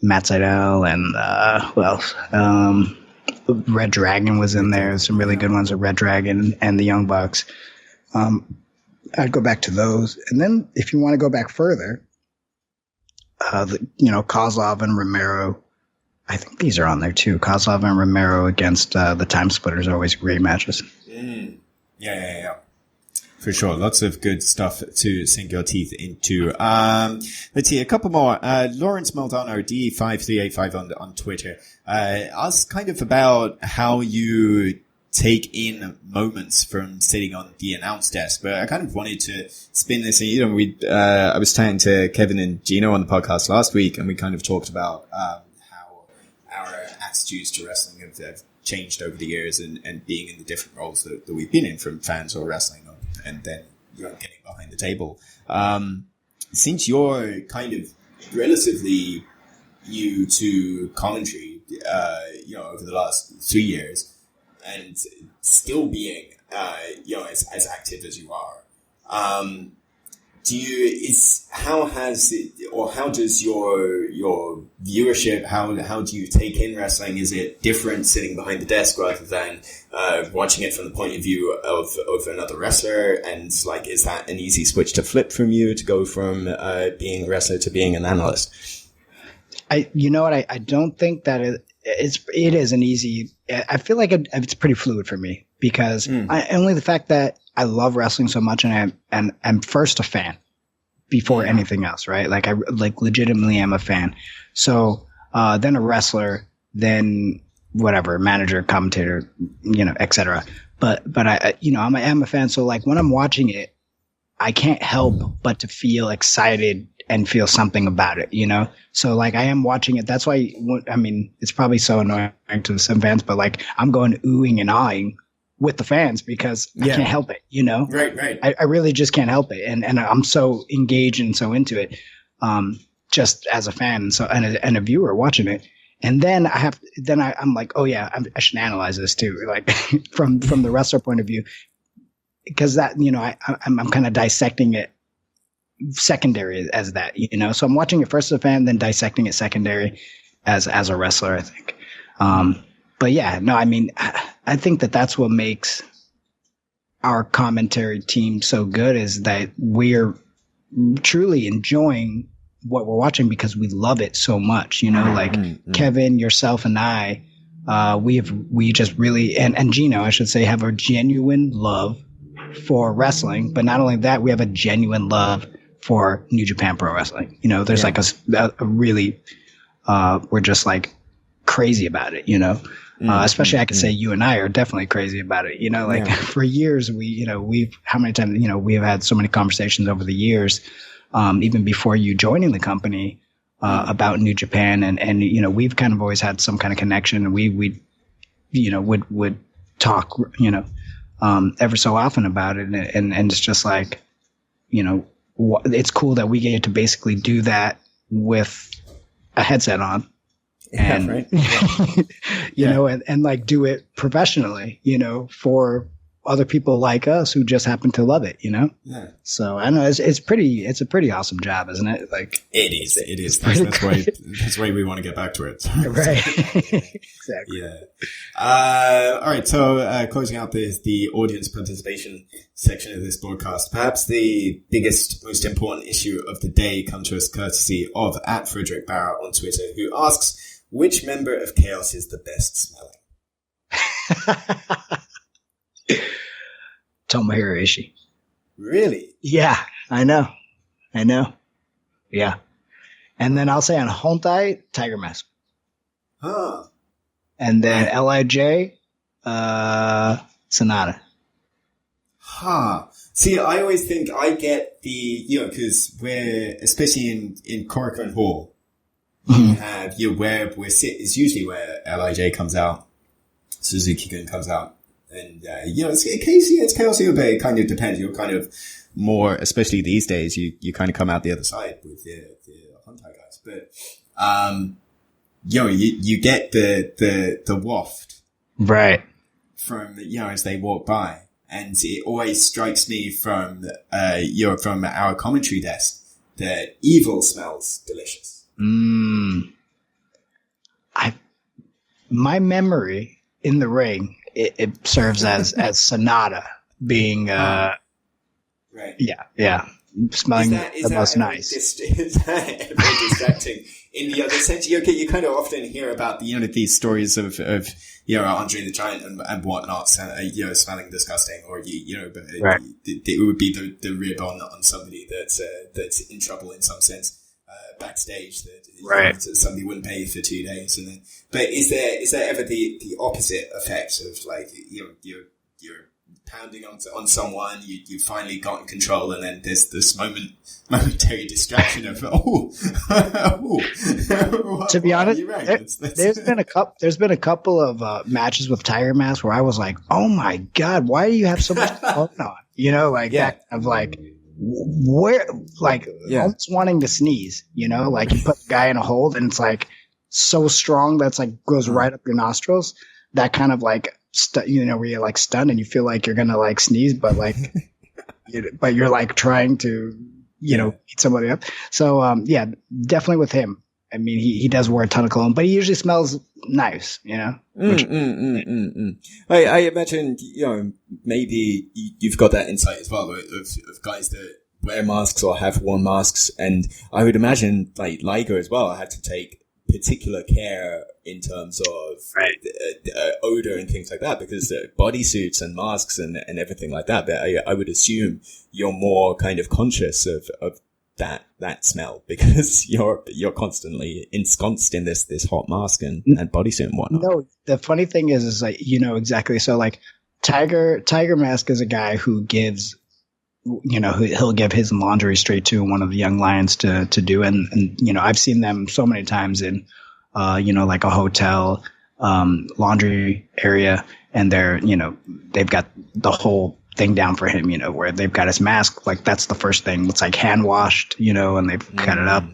Matt Seidel and who else? Red Dragon was in there. Some really good ones of Red Dragon and the Young Bucks. I'd go back to those, and then if you want to go back further, Kozlov and Romero. I think these are on there too. Kozlov and Romero against the Time Splitters are always great matches. Yeah. For sure. Lots of good stuff to sink your teeth into. Let's see, a couple more. Lawrence Maldonado, D5385 on Twitter, asked kind of about how you take in moments from sitting on the announce desk, but I kind of wanted to spin this. I was chatting to Kevin and Gino on the podcast last week, and we kind of talked about how our attitudes to wrestling have changed over the years and being in the different roles that we've been in, from fans or wrestling and then getting behind the table. Since you're kind of relatively new to commentary, over the last 3 years, and still being, as active as you are, how does your viewership, how do you take in wrestling? Is it different sitting behind the desk rather than watching it from the point of view of another wrestler? And is that an easy switch to flip from you to go from being a wrestler to being an analyst? I don't think that it is an easy. I feel like it's pretty fluid for me, because only the fact that I love wrestling so much, and I'm first a fan before anything else, right? I legitimately am a fan. So then a wrestler, then whatever, manager, commentator, etc. But I am a fan. So when I'm watching it, I can't help but to feel excited and feel something about it, So I am watching it. That's why, it's probably so annoying to some fans, but I'm going oohing and aahing with the fans because I can't help it, Right. I really just can't help it. And I'm so engaged and so into it, just as a fan and a viewer watching it. And then I'm like, oh yeah, I should analyze this too. From the wrestler point of view, because that, I'm kind of dissecting it secondary as that, so I'm watching it first as a fan, then dissecting it secondary as a wrestler, I think. But yeah, no, I think that's what makes our commentary team so good, is that we're truly enjoying what we're watching because we love it so much, Kevin, yourself, and I, we just really, and Gino, I should say, have a genuine love for wrestling. But not only that, we have a genuine love for New Japan Pro Wrestling. There's a really, we're just crazy about it, especially I could say you and I are definitely crazy about it, for years how many times, we have had so many conversations over the years, even before you joining the company, about New Japan, and we've kind of always had some kind of connection, and we would talk, ever so often about it. And it's just it's cool that we get to basically do that with a headset on and right. you know, and like do it professionally, you know, for other people like us who just happen to love it, you know? Yeah. So I don't know, it's a pretty awesome job, isn't it? Like it is. That's why we want to get back to it. Right. Exactly. Yeah. All right. So, closing out the audience participation section of this broadcast, perhaps the biggest, most important issue of the day comes to us courtesy of @Frederick Barrett on Twitter, who asks, which member of Chaos is the best smelling? Tomohiro Ishii. Really? Yeah, I know. Yeah. And then I'll say on Hontai, Tiger Mask. Huh. And then LIJ, Sonata. Huh. See, I always think I get because we're, especially in Korakuen Hall, you have, where is usually where LIJ comes out, Suzuki-gun comes out. And, it's Chaos, but it kind of depends. You're kind of more, especially these days, you kind of come out the other side with the Hontai guys. But, you get the waft. Right. From, as they walk by. And it always strikes me from our commentary desk that Evil smells delicious. My memory in the ring, it serves as Sonata being, right. Yeah. Smelling the most nice. Is that ever distracting? In the other sense, you kind of often hear about these stories of Andre the Giant and whatnot, smelling disgusting, or but right. it would be the rib on somebody that's in trouble in some sense backstage that right. Somebody wouldn't pay for 2 days, and then. But is there ever the opposite effect of like you're pounding on someone, you finally got in control, and then there's this momentary distraction of to be honest, you're right. there's been a couple of matches with Tiger Mask where I was like, oh my god, why do you have so much going on? That of like where almost wanting to sneeze, like you put the guy in a hold and it's like so strong that's like goes right up your nostrils, that kind of like where you're like stunned and you feel like you're gonna like sneeze, but like but you're like trying to beat somebody up. So definitely with him. I mean, he does wear a ton of cologne, but he usually smells nice, I imagine, maybe you've got that insight as well of guys that wear masks or have worn masks. And I would imagine like Liger as well had to take particular care in terms of odor and things like that, because bodysuits and masks and everything like that. But I would assume you're more kind of conscious of that smell because you're constantly ensconced in this hot mask and bodysuit and whatnot. No, the funny thing is like, exactly. So like Tiger Mask is a guy who gives, he'll give his laundry straight to one of the young lions to do. And I've seen them so many times in, like a hotel, laundry area, and they're, they've got the whole thing down for him, where they've got his mask, like that's the first thing. It's like hand washed, and they've cut it up,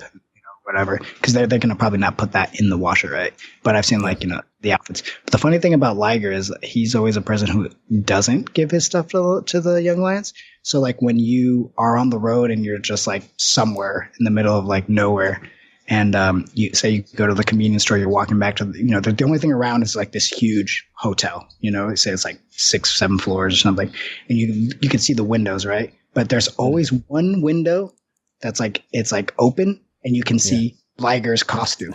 whatever, because they're gonna probably not put that in the washer, right? But I've seen like the outfits. But the funny thing about Liger is he's always a person who doesn't give his stuff to the young lions. So like when you are on the road and you're just like somewhere in the middle of like nowhere, and you go to the convenience store, you're walking back to the only thing around is like this huge hotel, say it's like 6-7 floors or something, and you can see the windows, right? But there's always one window that's like it's like open, and you can see Liger's costume,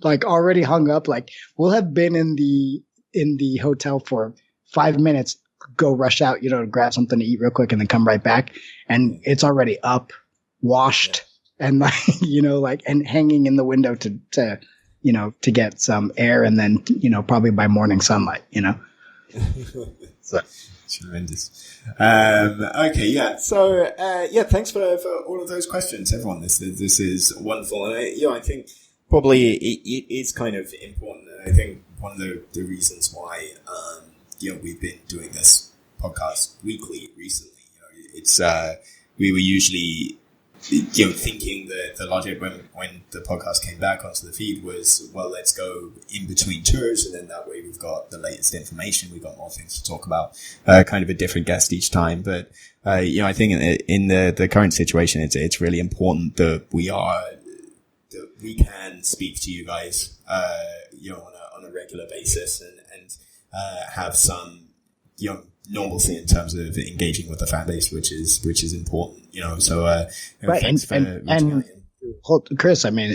like already hung up. Like we'll have been in the hotel for 5 minutes, go rush out, to grab something to eat real quick, and then come right back, and it's already up, washed, and like and hanging in the window to get some air, and then probably by morning sunlight, So. Tremendous. Okay, yeah. So, thanks for all of those questions, everyone. This is wonderful, and I think probably it is kind of important. And I think one of the reasons why we've been doing this podcast weekly recently, it's we were usually thinking that the logic when the podcast came back onto the feed was, well, let's go in between tours, and then that way we've got the latest information, we've got more things to talk about, kind of a different guest each time. But I think in the current situation, it's really important that we can speak to you guys, on a regular basis, and have some normalcy in terms of engaging with the fan base, which is important, so right. Thanks for reaching out. Chris, I mean,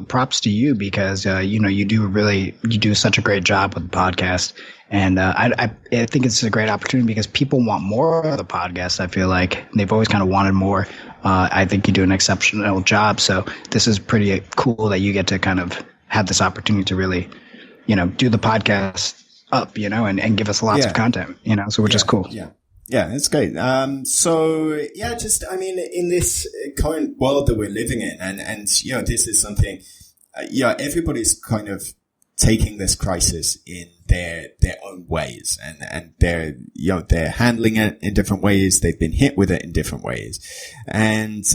props to you because you do such a great job with the podcast, and I think it's a great opportunity because people want more of the podcast. I feel like they've always kind of wanted more. I think you do an exceptional job, so this is pretty cool that you get to kind of have this opportunity to really do the podcast up, and give us lots of content, so which is cool. Yeah, it's great. In this current world that we're living in, and this is something, everybody's kind of taking this crisis in their own ways, and they're handling it in different ways. They've been hit with it in different ways, and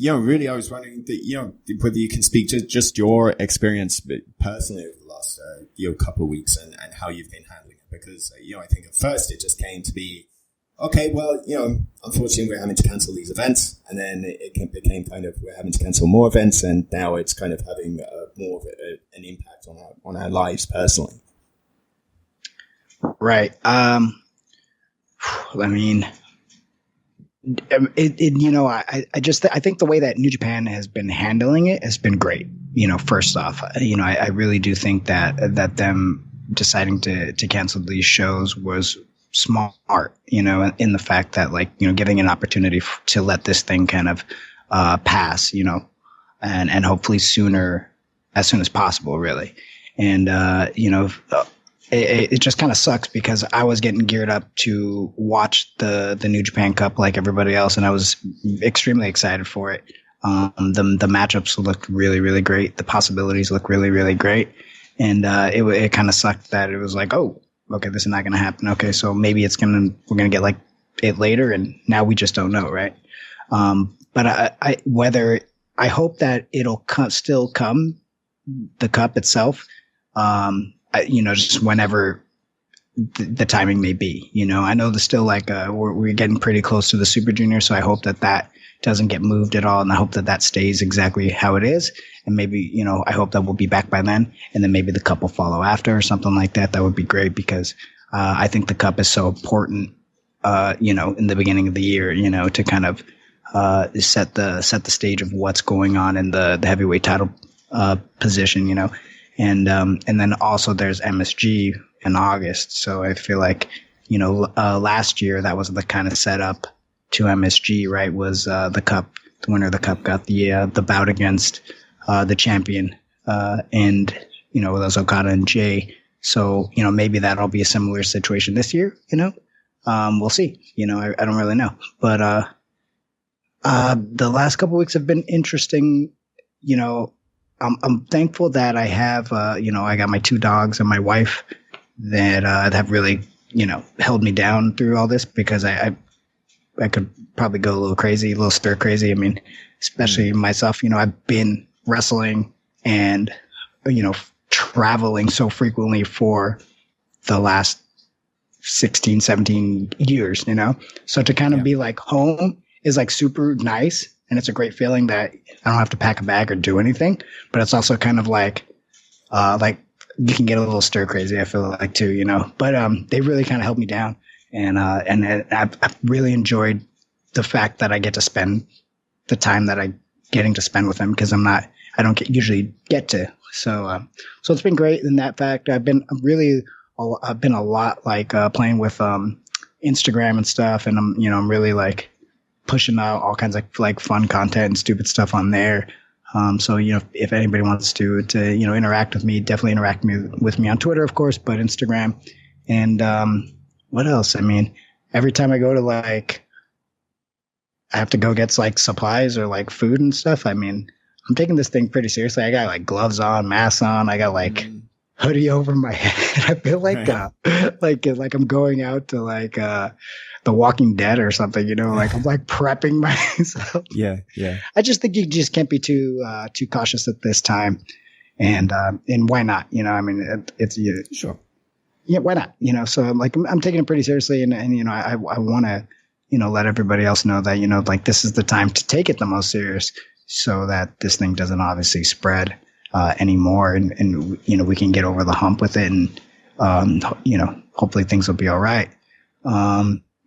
really, I was wondering that, whether you can speak to just your experience personally over the last couple of weeks, and how you've been handling it. Because, I think at first it just came to be, okay, well, unfortunately we're having to cancel these events. And then it became kind of, we're having to cancel more events. And now it's kind of having more of an impact on our lives personally. Right. I think the way that New Japan has been handling it has been great. First off, I really do think that them deciding to cancel these shows was smart, in the fact that, giving an opportunity to let this thing kind of pass, and hopefully as soon as possible, really. And it just kind of sucks because I was getting geared up to watch the New Japan Cup like everybody else, and I was extremely excited for it. The matchups looked really, really great. The possibilities look really, really great. And it kind of sucked that it was like, oh, okay, this is not going to happen. Okay, so maybe we're going to get it later, and now we just don't know, right? But I hope that it'll still come, the cup itself, just whenever the timing may be. I know there's still we're getting pretty close to the Super Junior, so I hope that doesn't get moved at all, and I hope that stays exactly how it is. And maybe, I hope that we'll be back by then, and then maybe the cup will follow after or something like that. That would be great because I think the cup is so important, in the beginning of the year, to kind of set the stage of what's going on in the heavyweight title position, and then also there's MSG in August. So I feel like, last year that was the kind of setup to MSG, right? Was the cup, the winner of the cup got the bout against the champion, and with those Okada and Jay. So maybe that'll be a similar situation this year. We'll see. I don't really know, but the last couple of weeks have been interesting. I'm thankful that I have I got my two dogs and my wife that have really held me down through all this, because I could probably go a little crazy, a little stir crazy. I mean, especially myself, I've been wrestling and, traveling so frequently for the last 16, 17 years, so to kind of be home is super nice. And it's a great feeling that I don't have to pack a bag or do anything, but it's also kind of you can get a little stir crazy, I feel like too, but they really kind of helped me down. And I've really enjoyed the fact that I get to spend the time that I'm getting to spend with them, because I don't usually get to. So it's been great in that fact. I've been a lot playing with Instagram and stuff, and I'm really pushing out all kinds of fun content and stupid stuff on there. So if anybody wants to interact with me, definitely interact with me on Twitter, of course, but Instagram. And what else? I mean, every time I go to I have to go get supplies or food and stuff. I mean, I'm taking this thing pretty seriously. I got gloves on, masks on. I got hoodie over my head. I feel like I'm going out to The Walking Dead or something, like I'm like prepping myself. Yeah. Yeah. I just think you just can't be too cautious at this time. And why not? I mean, it's Sure. Yeah, why not? So I'm taking it pretty seriously, and I want to, let everybody else know that, like this is the time to take it the most serious, so that this thing doesn't obviously spread anymore, and we can get over the hump with it, and hopefully things will be all right.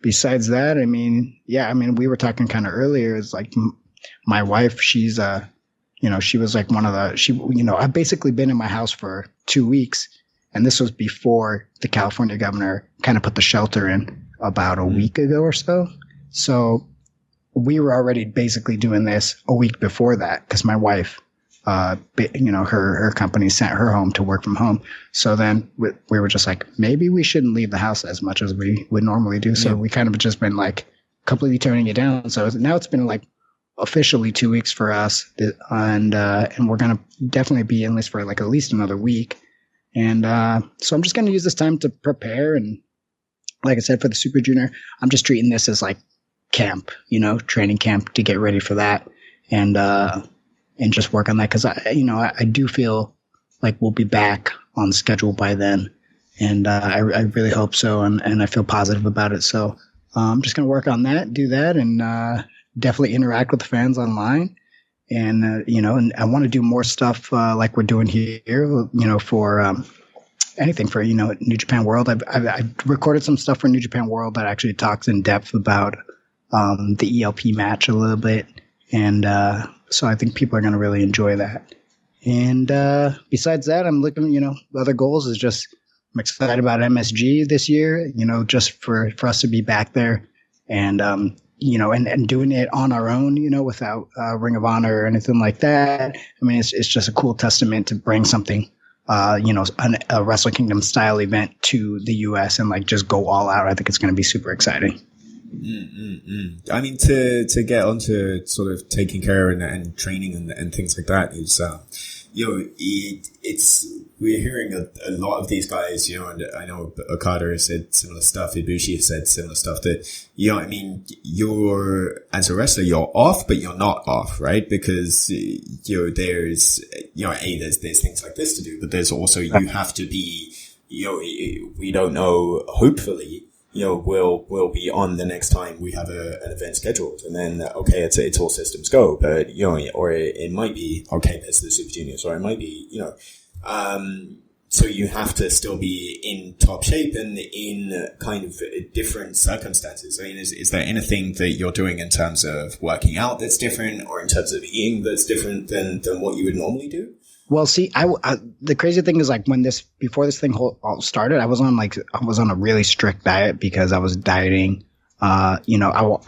Besides that, I mean, we were talking kind of earlier. It's like my wife, she's she was like I've basically been in my house for 2 weeks. And this was before the California governor kind of put the shelter in about a week ago or so. So we were already basically doing this a week before that because my wife, her company sent her home to work from home. So then we were just like, maybe we shouldn't leave the house as much as we would normally do. So we kind of just been like completely turning it down. So now it's been like officially 2 weeks for us. And we're going to definitely be in this for like at least another week. And so I'm just going to use this time to prepare. And like I said, for the Super Junior, I'm just treating this as like camp, training camp to get ready for that. And just work on that. Cause I do feel like we'll be back on schedule by then. And I really hope so. And I feel positive about it. So I'm just going to work on that, do that, and definitely interact with the fans online. And, and I want to do more stuff like we're doing here, for anything for, New Japan World. I've recorded some stuff for New Japan World that actually talks in depth about the ELP match a little bit. And so I think people are going to really enjoy that. And besides that, I'm looking, other goals is just I'm excited about MSG this year, just for us to be back there and and doing it on our own, without Ring of Honor or anything like that. I mean, it's just a cool testament to bring something, a Wrestle Kingdom style event to the US and like just go all out. I think it's going to be super exciting. I mean, to get onto sort of taking care and training and things like that is, we're hearing a lot of these guys, and I know Okada has said similar stuff, Ibushi has said similar stuff that, I mean, you're, as a wrestler, you're off, but you're not off, right? Because, there's, there's things like this to do, but there's also, you have to be, we don't know, hopefully, we'll be on the next time we have an event scheduled, and then okay, it's all systems go. But or it might be okay, there's the Super Juniors, or it might be so you have to still be in top shape and in kind of different circumstances. I mean, is there anything that you're doing in terms of working out that's different, or in terms of eating that's different than what you would normally do? Well, see, I the crazy thing is like before this thing all started, I was on a really strict diet because I was dieting. I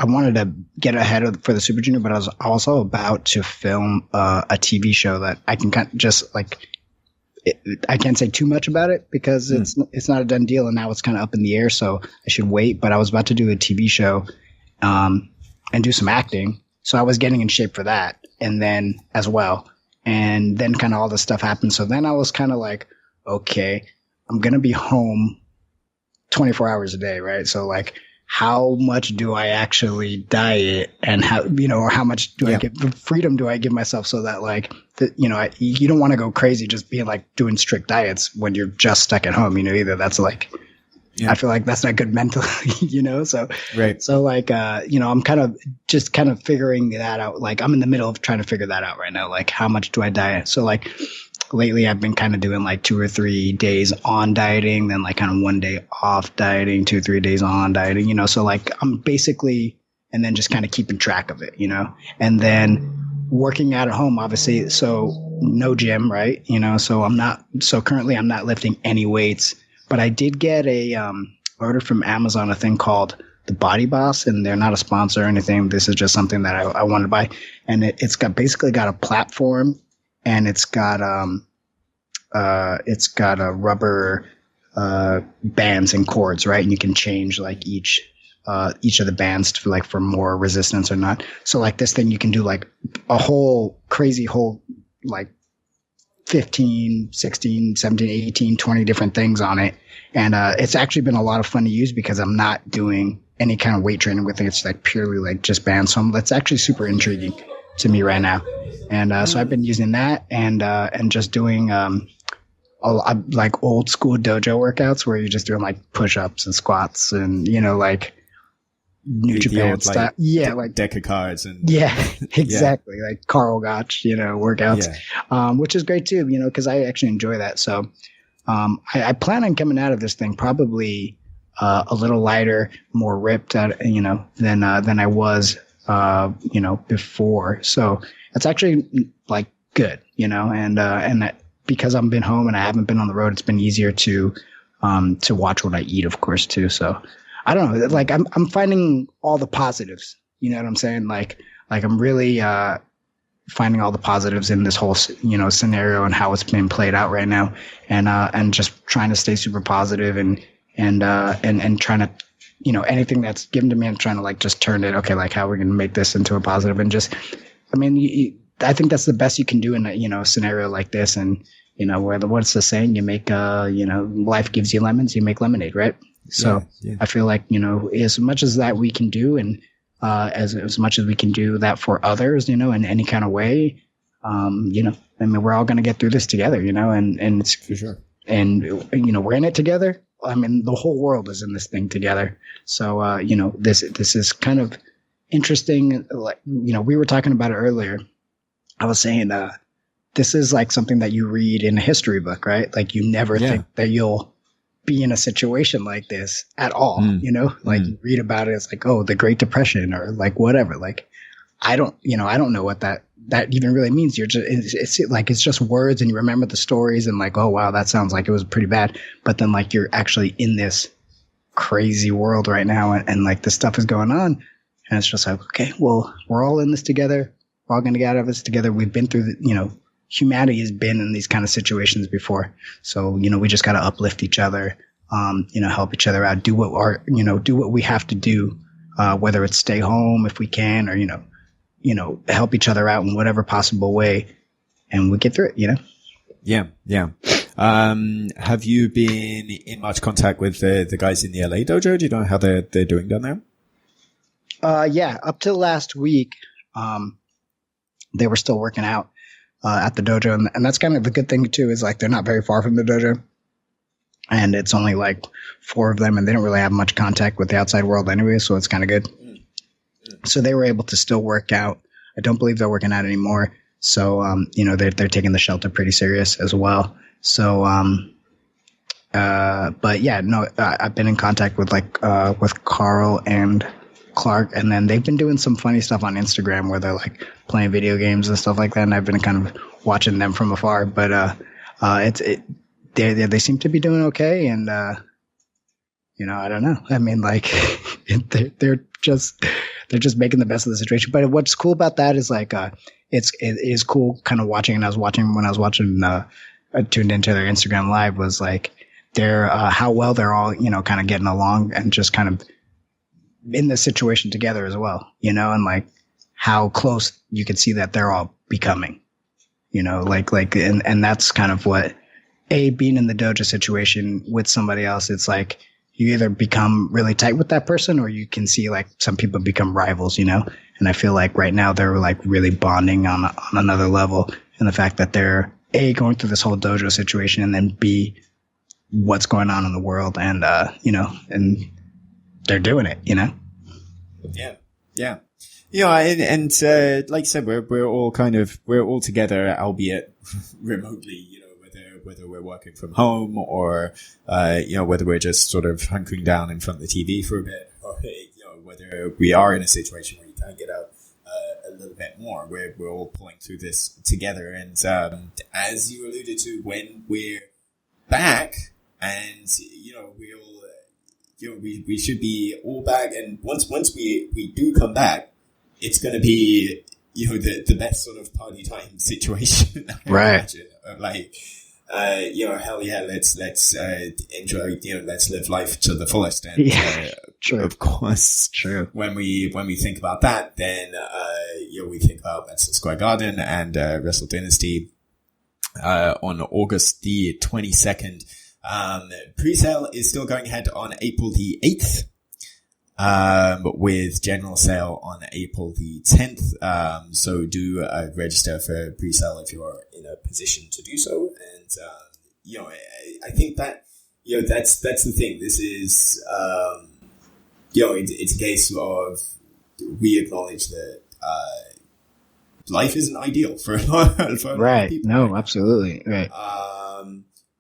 wanted to get ahead for the Super Junior, but I was also about to film a TV show that I can kind of just like. I can't say too much about it because it's not a done deal, and now it's kind of up in the air, so I should wait. But I was about to do a TV show, and do some acting, so I was getting in shape for that, and then as well. And then kind of all this stuff happened. So then I was kind of like, okay, I'm going to be home 24 hours a day, right? So like, how much do I actually diet, and how, or how much do I give, freedom do I give myself so that like, you don't want to go crazy just being like doing strict diets when you're just stuck at home, either. That's like, I feel like that's not good mentally, so, right. So like, I'm kind of figuring that out. Like I'm in the middle of trying to figure that out right now. Like how much do I diet? So like lately I've been kind of doing like 2 or 3 days on dieting, then like kind of 1 day off dieting, 2 or 3 days on dieting, so like I'm basically, and then just kind of keeping track of it, and then working out at home, obviously. So no gym, right? So currently I'm not lifting any weights. But I did get a order from Amazon, a thing called the Body Boss, and they're not a sponsor or anything. This is just something that I wanted to buy, and it's basically got a platform, and it's got a rubber bands and cords, right? And you can change like each of the bands to for more resistance or not. So like this thing, you can do like a whole crazy like 15, 16, 17, 18, 20 different things on it. And it's actually been a lot of fun to use because I'm not doing any kind of weight training with it. It's like purely like just bands. So that's actually super intriguing to me right now. And so I've been using that and just doing like old school dojo workouts where you're just doing like push-ups and squats and, you know, like New Japan style. Like, yeah, like deck of cards and yeah, exactly. Yeah. Like Carl Gotch, you know, workouts, which is great too, you know, because I actually enjoy that. So I plan on coming out of this thing probably a little lighter, more ripped out, you know, than I was, you know, before. So it's actually like good, you know, and that because I've been home and I haven't been on the road, it's been easier to watch what I eat, of course, too. So I don't know, like I'm finding all the positives, you know what I'm saying? Like I'm really, finding all the positives in this whole, you know, scenario and how it's been played out right now. And just trying to stay super positive and trying to, you know, anything that's given to me, I'm trying to like just turn it. Okay. Like how we're going to make this into a positive and just, I mean, I think that's the best you can do in a, you know, a scenario like this. And, you know, what's the saying? You make, you know, life gives you lemons, you make lemonade, right? So I feel like, you know, as much as that we can do and, as much as we can do that for others, you know, in any kind of way, you know, I mean, we're all going to get through this together, you know, and it's for sure. And, you know, we're in it together. I mean, the whole world is in this thing together. So, you know, this is kind of interesting. Like, you know, we were talking about it earlier. I was saying, this is like something that you read in a history book, right? Like you never think that you'll be in a situation like this at all, you know, like you read about it. It's like, oh, the Great Depression or like whatever. Like, I don't know what that even really means. You're just, it's like, it's just words and you remember the stories and like, oh, wow, that sounds like it was pretty bad. But then like, you're actually in this crazy world right now and like this stuff is going on. And it's just like, okay, well, we're all in this together. We're all going to get out of this together. We've been through you know, humanity has been in these kind of situations before. So, you know, we just got to uplift each other, you know, help each other out, do what we have to do, whether it's stay home if we can, or, you know, help each other out in whatever possible way. And we get through it, you know? Yeah. Yeah. Have you been in much contact with the guys in the LA dojo? Do you know how they're doing down there? Yeah. Up till last week, they were still working out at the dojo. And that's kind of the good thing too, is like, they're not very far from the dojo and it's only like 4 of them and they don't really have much contact with the outside world anyway. So it's kind of good. So they were able to still work out. I don't believe they're working out anymore. So, you know, they're taking the shelter pretty serious as well. So, but yeah, no, I've been in contact with with Carl and Clark, and then they've been doing some funny stuff on Instagram where they're like playing video games and stuff like that. And I've been kind of watching them from afar, but, they seem to be doing okay. And, you know, I don't know. I mean, like they're just making the best of the situation. But what's cool about that is like, it is cool kind of watching. And when I was watching, I tuned into their Instagram live was like how well they're all, you know, kind of getting along and just kind of in this situation together as well, you know, and like how close you can see that they're all becoming, you know, and that's kind of what being in the dojo situation with somebody else. It's like you either become really tight with that person or you can see like some people become rivals, you know? And I feel like right now they're like really bonding on another level. And the fact that they're going through this whole dojo situation and then B, what's going on in the world and, you know, and they're doing it, you know? Yeah. Yeah. You know, and like you said, we're all together, albeit remotely, you know, whether we're working from home or, you know, whether we're just sort of hunkering down in front of the TV for a bit or, you know, whether we are in a situation where you can get out a little bit more, we're all pulling through this together. And, as you alluded to, when we're back and, you know, we should be all back. And once we do come back, it's going to be, you know, the best sort of party time situation. Right. Imagine. Like, you know, hell yeah, let's enjoy, you know, let's live life to the fullest. And, true. Of course, true. When we think about that, then, you know, we think about Madison Square Garden and, Wrestle Dynasty, on August the 22nd. Pre-sale is still going ahead on April the 8th. with general sale on April the 10th. So do register for pre-sale if you're in a position to do so. And, I think that, that's the thing. This is, it's a case of we acknowledge that, life isn't ideal for a lot of people. No, absolutely. Right.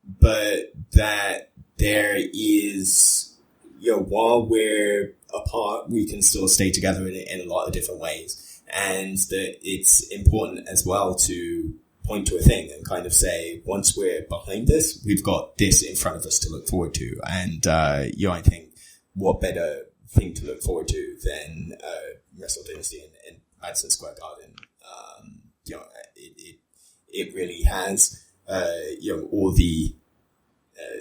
But that there is, while we're apart, we can still stay together in a lot of different ways. And that it's important as well to point to a thing and kind of say, once we're behind this, we've got this in front of us to look forward to. And, I think what better thing to look forward to than, Wrestle Dynasty in Madison Square Garden. It really has, all the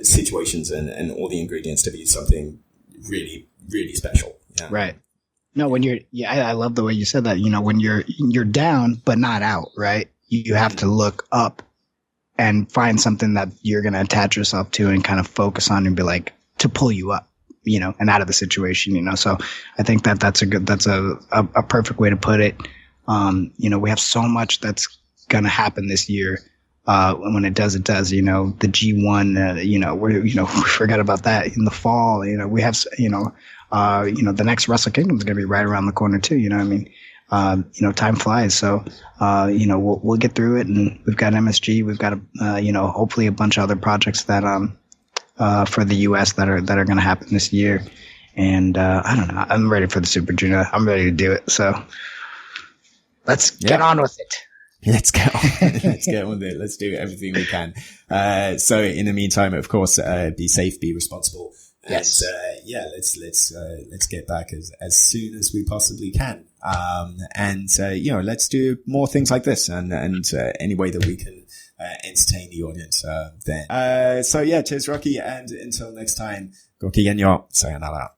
situations and all the ingredients to be something really, really special. Yeah. Right. No, when I love the way you said that, when you're down, but not out, right? You have to look up and find something that you're going to attach yourself to and kind of focus on and be like, to pull you up, and out of the situation, So I think that's a perfect way to put it. We have so much that's going to happen this year. When it does, the G1, we forgot about that in the fall. We have, the next Wrestle Kingdom is going to be right around the corner too. Time flies. So, we'll get through it, and we've got MSG. We've got, hopefully a bunch of other projects that, for the US that are going to happen this year. And, I don't know. I'm ready for the Super Junior. I'm ready to do it. So let's get on with it. Let's get on. Let's get on with it. Let's do everything we can. So in the meantime, of course, be safe, be responsible. Yes. And, let's get back as soon as we possibly can. Let's do more things like this and any way that we can, entertain the audience, then. Cheers, Rocky. And until next time, Gokigenyo. Sayonara.